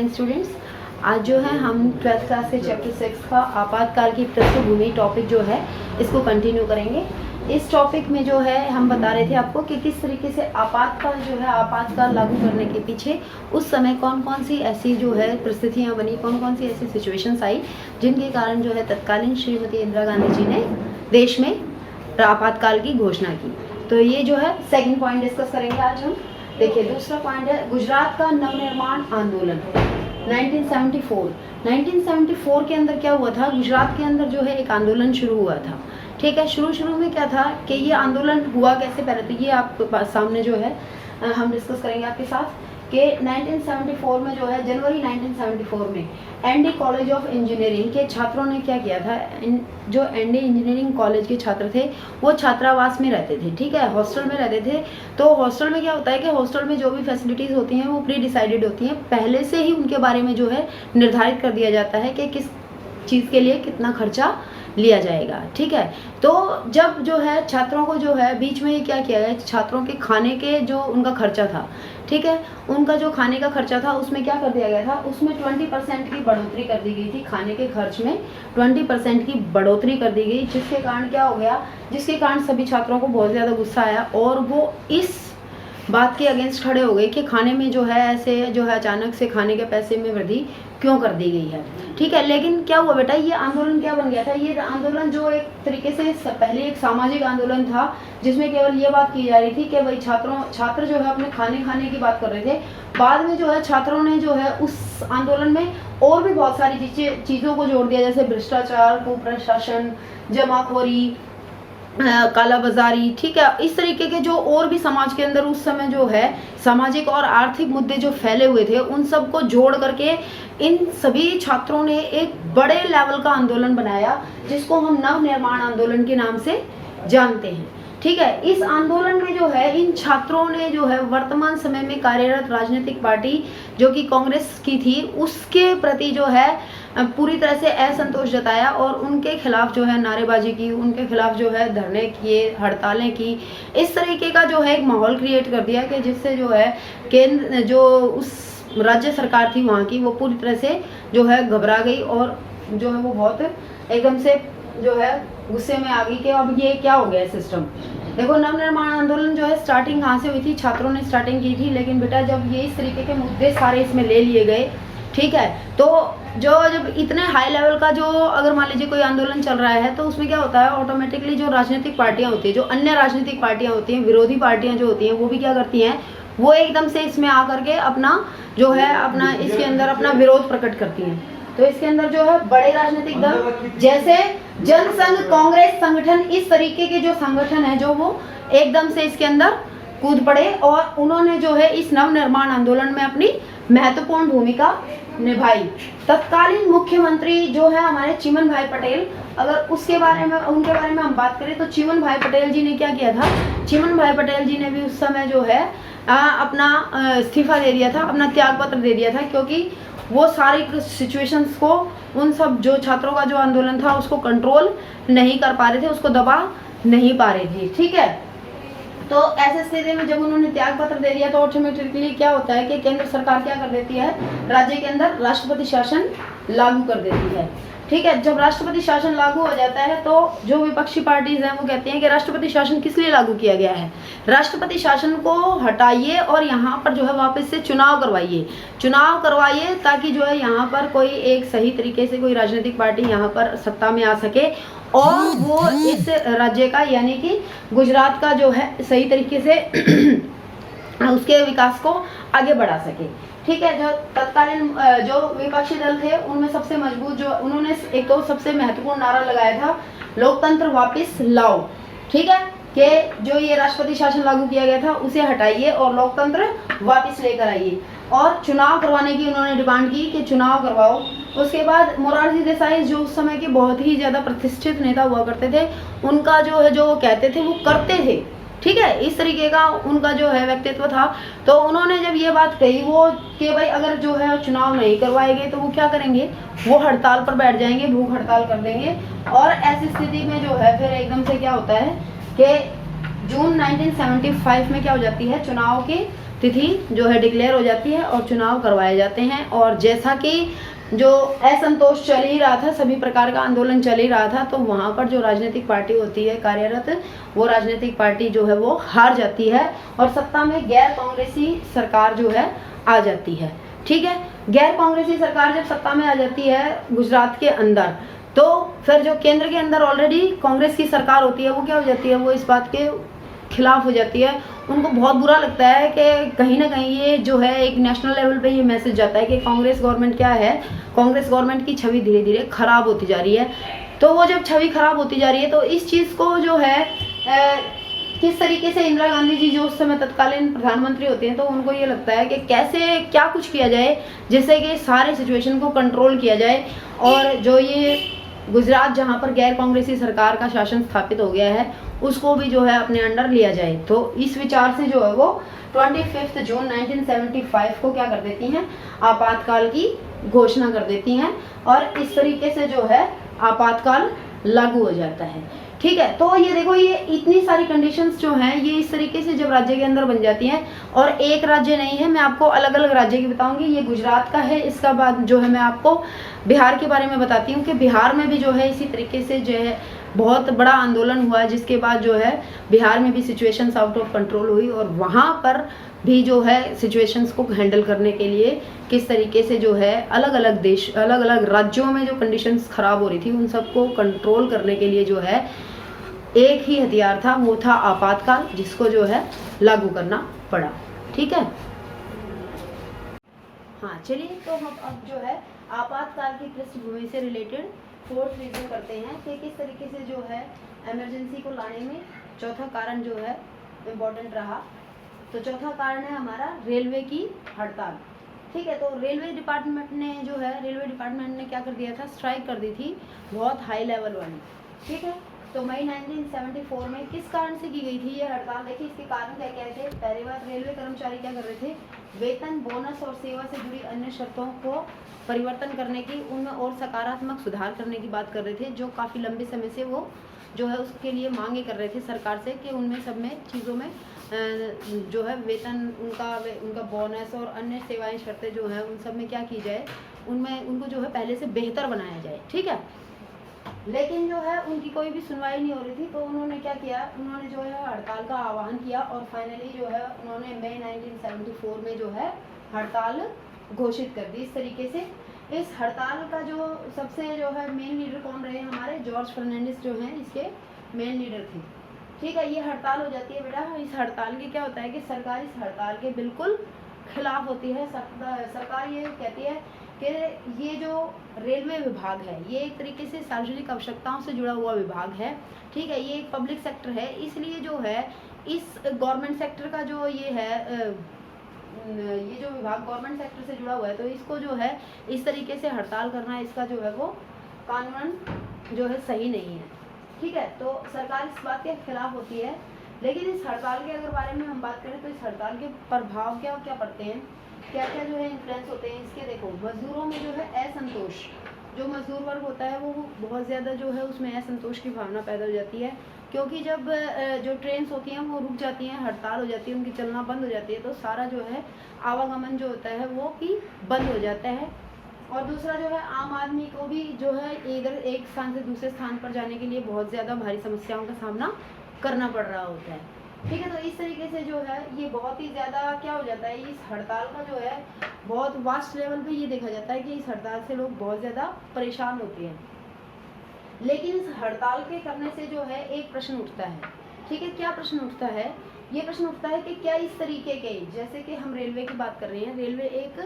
Students, आज जो है हम 12th क्लास से चैप्टर 6 का आपातकाल की पृष्ठभूमि टॉपिक जो है इसको कंटिन्यू करेंगे। इस टॉपिक में जो है हम बता रहे थे आपको कि किस तरीके से आपातकाल जो है आपातकाल लागू करने के पीछे उस समय कौन कौन सी ऐसी जो है परिस्थितियाँ बनी, कौन कौन सी ऐसी सिचुएशंस आई जिनके कारण जो है तत्कालीन श्रीमती इंदिरा गांधी जी ने देश में आपातकाल की घोषणा की। तो ये जो है सेकंड पॉइंट डिस्कस करेंगे आज हम। देखिए दूसरा पॉइंट है गुजरात का नवनिर्माण आंदोलन 1974 के अंदर क्या हुआ था, गुजरात के अंदर जो है एक आंदोलन शुरू हुआ था। ठीक है, शुरू में क्या था कि ये आंदोलन हुआ कैसे, पहले तो ये आपके सामने जो है हम डिस्कस करेंगे आपके साथ कि 1974 में जो है जनवरी 1974 में एनडी कॉलेज ऑफ इंजीनियरिंग के छात्रों ने क्या किया था, जो एनडी इंजीनियरिंग कॉलेज के छात्र थे वो छात्रावास में रहते थे। ठीक है, हॉस्टल में रहते थे। तो हॉस्टल में क्या होता है कि हॉस्टल में जो भी फैसिलिटीज़ होती हैं वो प्री डिसाइडेड होती हैं, पहले से ही उनके बारे में जो है निर्धारित कर दिया जाता है कि किस चीज़ के लिए कितना खर्चा लिया जाएगा। ठीक है, तो जब जो है छात्रों को जो है बीच में ये क्या किया गया, छात्रों के खाने के जो उनका खर्चा था, ठीक है, उनका जो खाने का खर्चा था उसमें क्या कर दिया गया था, उसमें 20% की बढ़ोतरी कर दी गई थी। खाने के खर्च में 20% की बढ़ोतरी कर दी गई, जिसके कारण क्या हो गया, जिसके कारण सभी छात्रों को बहुत ज़्यादा गुस्सा आया और वो इस बात के अगेंस्ट खड़े हो गए कि खाने में जो है ऐसे जो है अचानक से खाने के पैसे में वृद्धि क्यों कर दी गई है। ठीक है, लेकिन क्या हुआ बेटा, ये आंदोलन क्या बन गया था, ये आंदोलन जो एक तरीके से पहले एक सामाजिक आंदोलन था जिसमें केवल ये बात की जा रही थी कि भाई छात्र जो है अपने खाने की बात कर रहे थे। बाद में जो है छात्रों ने जो है उस आंदोलन में और भी बहुत सारी चीज़ों को जोड़ दिया, जैसे भ्रष्टाचार, कुप्रशासन, जमाखोरी, काला बाजारी। ठीक है, इस तरीके के जो और भी समाज के अंदर उस समय जो है सामाजिक और आर्थिक मुद्दे जो फैले हुए थे उन सबको जोड़ करके इन सभी छात्रों ने एक बड़े लेवल का आंदोलन बनाया जिसको हम नव निर्माण आंदोलन के नाम से जानते हैं। ठीक है, इस आंदोलन में जो है इन छात्रों ने जो है वर्तमान समय में कार्यरत राजनीतिक पार्टी जो कि कांग्रेस की थी उसके प्रति जो है पूरी तरह से असंतोष जताया और उनके खिलाफ जो है नारेबाजी की, उनके खिलाफ जो है धरने किए, हड़तालें की। इस तरीके का जो है एक माहौल क्रिएट कर दिया कि जिससे जो है केंद्र जो उस राज्य सरकार थी वहाँ की वो पूरी तरह से जो है घबरा गई और जो है वो बहुत एकदम से जो है गुस्से में आ गई कि अब ये क्या हो गया सिस्टम। देखो नवनिर्माण आंदोलन जो है स्टार्टिंग कहाँ से हुई थी, छात्रों ने स्टार्टिंग की थी, लेकिन बेटा जब ये इस तरीके के मुद्दे सारे इसमें ले लिए गए, ठीक है, तो जब इतने हाई लेवल का जो अगर मान लीजिए कोई आंदोलन चल रहा है तो उसमें क्या होता है, ऑटोमेटिकली जो राजनीतिक पार्टियां होती है, जो अन्य राजनीतिक पार्टियां होती हैं, विरोधी पार्टियां जो होती हैं वो भी क्या करती हैं, वो एकदम से इसमें आकर के अपना जो है अपना इसके अंदर अपना विरोध प्रकट करती हैं। तो इसके अंदर जो है बड़े राजनीतिक दल जैसे जनसंघ, कांग्रेस संगठन, इस तरीके के जो संगठन है जो वो एकदम से इसके अंदर कूद पड़े और उन्होंने जो है इस नवनिर्माण आंदोलन में अपनी महत्वपूर्ण भूमिका निभाई। तत्कालीन मुख्यमंत्री जो है हमारे चिमन भाई पटेल, अगर उनके बारे में हम बात करें तो चिमन भाई पटेल जी ने क्या किया था, चिमन भाई पटेल जी ने भी उस समय जो है अपना इस्तीफा दे दिया था, अपना त्याग पत्र दे दिया था, क्योंकि वो सारी सिचुएशंस को, उन सब जो छात्रों का जो आंदोलन था उसको कंट्रोल नहीं कर पा रहे थे, उसको दबा नहीं पा रहे थे। ठीक है, तो ऐसे स्थिति में जब उन्होंने त्याग पत्र दे दिया तो ऑटोमेटिकली क्या होता है कि केंद्र सरकार क्या कर देती है, राज्य के अंदर राष्ट्रपति शासन लागू कर देती है। ठीक है, जब राष्ट्रपति शासन लागू हो जाता है तो जो विपक्षी पार्टीज हैं वो कहती हैं कि राष्ट्रपति शासन किस लिए लागू किया गया है, राष्ट्रपति शासन को हटाइए और यहाँ पर जो है वापस से चुनाव करवाइए ताकि जो है यहाँ पर कोई एक सही तरीके से कोई राजनीतिक पार्टी यहाँ पर सत्ता में आ सके और वो इस राज्य का यानी कि गुजरात का जो है सही तरीके से उसके विकास को आगे बढ़ा सके। ठीक है, जो तत्कालीन जो विपक्षी दल थे उनमें सबसे मजबूत जो उन्होंने एक तो सबसे महत्वपूर्ण नारा लगाया था, लोकतंत्र वापस लाओ। ठीक है, कि जो ये राष्ट्रपति शासन लागू किया गया था उसे हटाइए और लोकतंत्र वापस लेकर आइए और चुनाव करवाने की उन्होंने डिमांड की कि चुनाव करवाओ। उसके बाद मोरारजी देसाई जो उस समय के बहुत ही ज़्यादा प्रतिष्ठित नेता हुआ करते थे, उनका जो है जो कहते थे वो करते थे। ठीक है, इस तरीके का उनका जो है व्यक्तित्व था। तो उन्होंने जब ये बात कही वो कि भाई अगर जो है चुनाव नहीं करवाएंगे तो वो क्या करेंगे, वो हड़ताल पर बैठ जाएंगे, भूख हड़ताल कर देंगे। और ऐसी स्थिति में जो है फिर एकदम से क्या होता है कि जून 1975 में क्या हो जाती है, चुनाव की तिथि जो है डिक्लेयर हो जाती है और चुनाव करवाए जाते हैं। और जैसा कि जो असंतोष चल ही रहा था, सभी प्रकार का आंदोलन चल ही रहा था, तो वहाँ पर जो राजनीतिक पार्टी होती है कार्यरत, वो राजनीतिक पार्टी जो है वो हार जाती है और सत्ता में गैर कांग्रेसी सरकार जो है आ जाती है। ठीक है, गैर कांग्रेसी सरकार जब सत्ता में आ जाती है गुजरात के अंदर, तो फिर जो केंद्र के अंदर ऑलरेडी कांग्रेस की सरकार होती है, वो क्या हो जाती है, वो इस बात के खिलाफ हो जाती है। उनको बहुत बुरा लगता है कि कहीं ना कहीं ये जो है एक नेशनल लेवल पे ये मैसेज जाता है कि कांग्रेस गवर्नमेंट क्या है, कांग्रेस गवर्नमेंट की छवि धीरे धीरे खराब होती जा रही है। तो वो जब छवि खराब होती जा रही है, तो इस चीज़ को जो है किस तरीके से इंदिरा गांधी जी जो उस समय तत्कालीन प्रधानमंत्री होते हैं, तो उनको ये लगता है कि कैसे क्या कुछ किया जाए जिससे कि सारे सिचुएशन को कंट्रोल किया जाए और जो ये गुजरात जहाँ पर गैर कांग्रेसी सरकार का शासन स्थापित हो गया है उसको भी जो है अपने अंडर लिया जाए। तो इस विचार से जो है वो 25 जून 1975 को क्या कर देती हैं, आपातकाल की घोषणा कर देती हैं और इस तरीके से जो है आपातकाल लागू हो जाता है। ठीक है, तो ये देखो, ये इतनी सारी कंडीशंस जो हैं ये इस तरीके से जब राज्य के अंदर बन जाती हैं, और एक राज्य नहीं है, मैं आपको अलग अलग राज्य की बताऊंगी। ये गुजरात का है, इसका बाद जो है मैं आपको बिहार के बारे में बताती हूँ कि बिहार में भी जो है इसी तरीके से जो है बहुत बड़ा आंदोलन हुआ है, जिसके बाद जो है बिहार में भी सिचुएशंस आउट ऑफ कंट्रोल हुई और वहाँ पर भी जो है सिचुएशंस को हैंडल करने के लिए किस तरीके से जो है अलग अलग देश, अलग अलग राज्यों में जो कंडीशंस खराब हो रही थी उन सबको कंट्रोल करने के लिए जो है एक ही हथियार था, वो था आपातकाल, जिसको जो है लागू करना पड़ा। ठीक है, हाँ चलिए, तो हम अब जो है आपातकाल की पृष्ठभूमि से रिलेटेड फोर्थ रिव्यू करते हैं कि किस तरीके से जो है इमरजेंसी को लाने में चौथा कारण जो है इम्पोर्टेंट रहा। तो चौथा कारण है हमारा रेलवे की हड़ताल। ठीक है, तो रेलवे डिपार्टमेंट ने क्या कर दिया था, स्ट्राइक कर दी थी बहुत हाई लेवल वाली। ठीक है, तो मई 1974 में किस कारण से की गई थी ये हड़ताल? देखिए इसके कारण क्या क्या थे। पहली बात, रेलवे कर्मचारी क्या कर रहे थे, वेतन, बोनस और सेवा से जुड़ी अन्य शर्तों को परिवर्तन करने की, उनमें और सकारात्मक सुधार करने की बात कर रहे थे, जो काफ़ी लंबे समय से वो जो है उसके लिए मांगे कर रहे थे सरकार से कि उनमें सब में चीज़ों में जो है वेतन, उनका बोनस और अन्य सेवाएं, शर्तें जो हैं उन सब में क्या की जाए, उनमें उनको जो है पहले से बेहतर बनाया जाए। ठीक है, लेकिन जो है उनकी कोई भी सुनवाई नहीं हो रही थी, तो उन्होंने क्या किया, उन्होंने जो है हड़ताल का आह्वान किया और फाइनली जो है उन्होंने मई 1974 में जो है हड़ताल घोषित कर दी। इस तरीके से इस हड़ताल का जो सबसे जो है मेन लीडर कौन रहे, हमारे जॉर्ज फर्नांडिस जो हैं इसके मेन लीडर थे। ठीक है, ये हड़ताल हो जाती है बेटा। इस हड़ताल के क्या होता है कि सरकार इस हड़ताल के बिल्कुल खिलाफ होती है। सरकार ये कहती है कि ये जो रेलवे विभाग है ये एक तरीके से सार्वजनिक आवश्यकताओं से जुड़ा हुआ विभाग है। ठीक है, ये एक पब्लिक सेक्टर है, इसलिए जो है इस गवर्नमेंट सेक्टर का जो ये है ये जो विभाग गवर्नमेंट सेक्टर से जुड़ा हुआ है, तो इसको जो है इस तरीके से हड़ताल करना, इसका जो है वो कानूनन जो है सही नहीं है। ठीक है, तो सरकार इस बात के खिलाफ होती है। लेकिन इस हड़ताल के अगर बारे में हम बात करें तो इस हड़ताल के प्रभाव क्या क्या पड़ते हैं, क्या क्या जो है इन्फ्लुएंस होते हैं इसके। देखो, मजदूरों में जो है असंतोष, जो मजदूर वर्ग होता है वो बहुत ज़्यादा जो है उसमें असंतोष की भावना पैदा हो जाती है, क्योंकि जब जो ट्रेन्स होती हैं वो रुक जाती हैं, हड़ताल हो जाती है, उनकी चलना बंद हो जाती है, तो सारा जो है आवागमन जो होता है वो भी बंद हो जाता है। और दूसरा जो है आम आदमी को भी जो है इधर एक स्थान से दूसरे स्थान पर जाने के लिए बहुत ज़्यादा भारी समस्याओं का सामना करना पड़ रहा होता है। ठीक है, तो इस तरीके से जो है ये बहुत ही ज़्यादा क्या हो जाता है, इस हड़ताल का जो है बहुत वास्ट लेवल पे ये देखा जाता है कि इस हड़ताल से लोग बहुत ज़्यादा परेशान होते हैं। लेकिन इस हड़ताल के करने से जो है एक प्रश्न उठता है। ठीक है, क्या प्रश्न उठता है, ये प्रश्न उठता है कि क्या इस तरीके के, जैसे कि हम रेलवे की बात कर रहे हैं, रेलवे एक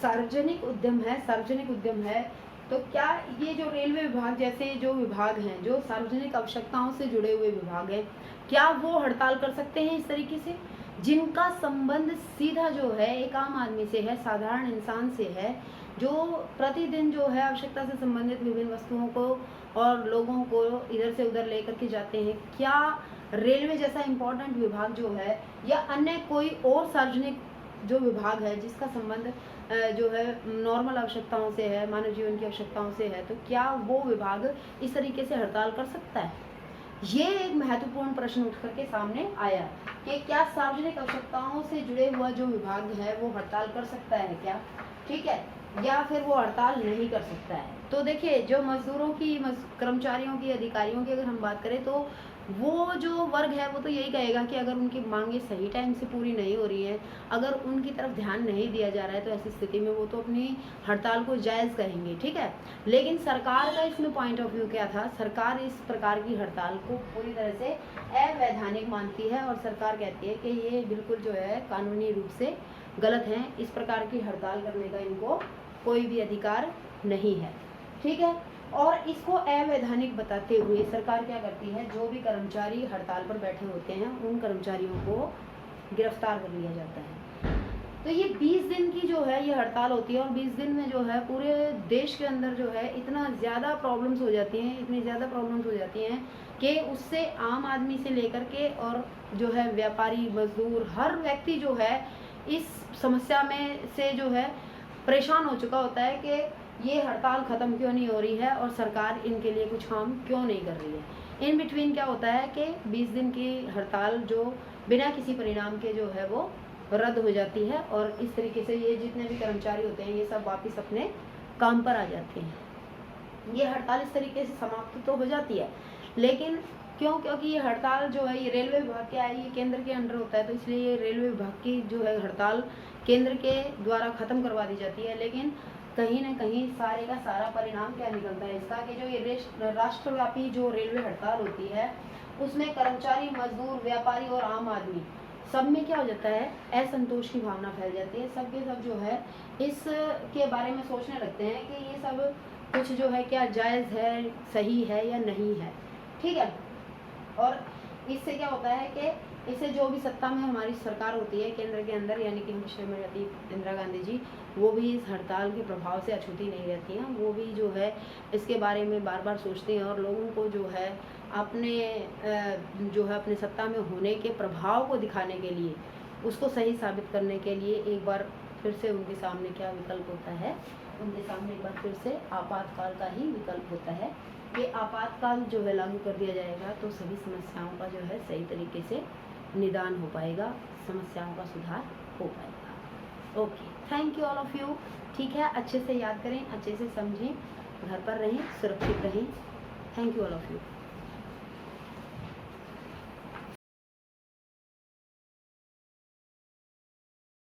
सार्वजनिक उद्यम है, तो क्या ये जो रेलवे विभाग जैसे जो विभाग हैं, जो सार्वजनिक आवश्यकताओं से जुड़े हुए विभाग हैं, क्या वो हड़ताल कर सकते हैं इस तरीके से, जिनका संबंध सीधा जो है एक आम आदमी से है, साधारण इंसान से है, जो प्रतिदिन जो है आवश्यकता से संबंधित विभिन्न वस्तुओं को और लोगों को इधर से उधर लेकर के जाते हैं। क्या रेलवे जैसा इम्पोर्टेंट विभाग जो है या अन्य कोई और सार्वजनिक जो विभाग है जिसका संबंध जो है नॉर्मल आवश्यकताओं से है, मानव जीवन की आवश्यकताओं से है, तो क्या वो विभाग इस तरीके से हड़ताल कर सकता है? ये एक महत्वपूर्ण प्रश्न उठ करके सामने आया कि क्या सार्वजनिक आवश्यकताओं से जुड़े हुआ जो विभाग है वो हड़ताल कर सकता है क्या, ठीक है, या फिर वो हड़ताल नहीं कर सकता है। तो देखिए, जो मजदूरों की, कर्मचारियों की, अधिकारियों की अगर हम बात करें तो वो जो वर्ग है वो तो यही कहेगा कि अगर उनकी मांगे सही टाइम से पूरी नहीं हो रही हैं, अगर उनकी तरफ ध्यान नहीं दिया जा रहा है, तो ऐसी स्थिति में वो तो अपनी हड़ताल को जायज़ कहेंगे, ठीक है। लेकिन सरकार का इसमें पॉइंट ऑफ व्यू क्या था? सरकार इस प्रकार की हड़ताल को पूरी तरह से अवैधानिक मानती है और सरकार कहती है कि ये बिल्कुल जो है कानूनी रूप से गलत है, इस प्रकार की हड़ताल करने का इनको कोई भी अधिकार नहीं है, ठीक है। और इसको अवैधानिक बताते हुए सरकार क्या करती है, जो भी कर्मचारी हड़ताल पर बैठे होते हैं उन कर्मचारियों को गिरफ्तार कर लिया जाता है। तो ये 20 दिन की जो है ये हड़ताल होती है और 20 दिन में जो है पूरे देश के अंदर जो है इतना ज़्यादा प्रॉब्लम्स हो जाती हैं, इतनी ज़्यादा प्रॉब्लम्स हो जाती हैं कि उससे आम आदमी से लेकर के और जो है व्यापारी, मजदूर, हर व्यक्ति जो है इस समस्या में से जो है परेशान हो चुका होता है कि ये हड़ताल ख़त्म क्यों नहीं हो रही है और सरकार इनके लिए कुछ काम क्यों नहीं कर रही है। इन बिटवीन क्या होता है कि 20 दिन की हड़ताल जो बिना किसी परिणाम के जो है वो रद्द हो जाती है और इस तरीके से ये जितने भी कर्मचारी होते हैं ये सब वापस अपने काम पर आ जाते हैं। ये हड़ताल इस तरीके से समाप्त तो हो जाती है, लेकिन क्योंकि ये हड़ताल जो है ये रेलवे विभाग के ये केंद्र के अंडर होता है, तो इसलिए ये रेलवे विभाग की जो है हड़ताल केंद्र के द्वारा ख़त्म करवा दी जाती है। लेकिन कहीं ना कहीं सारे का सारा परिणाम क्या निकलता है इसका कि जो ये राष्ट्रव्यापी जो रेलवे हड़ताल होती है उसमें कर्मचारी, मजदूर, व्यापारी और आम आदमी सब में क्या हो जाता है, असंतोष की भावना फैल जाती है। सब के सब जो है इस के बारे में सोचने लगते हैं कि ये सब कुछ जो है क्या जायज़ है, सही है या नहीं है, ठीक है। और इससे क्या होता है कि इससे जो भी सत्ता में हमारी सरकार होती है केंद्र के अंदर, यानी कि श्रीमती इंदिरा गांधी जी, वो भी इस हड़ताल के प्रभाव से अछूती नहीं रहती हैं। वो भी जो है इसके बारे में बार बार सोचते हैं और लोगों को जो है अपने सत्ता में होने के प्रभाव को दिखाने के लिए, उसको सही साबित करने के लिए एक बार फिर से उनके सामने क्या विकल्प होता है, उनके सामने एक बार फिर से आपातकाल का ही विकल्प होता है। ये आपातकाल जो है लागू कर दिया जाएगा तो सभी समस्याओं का जो है सही तरीके से निदान हो पाएगा, समस्याओं का सुधार हो पाएगा। Okay, thank you all of you, ठीक है। अच्छे से याद करें, अच्छे से समझें, घर पर रहें, सुरक्षित रहें। Thank you all of you.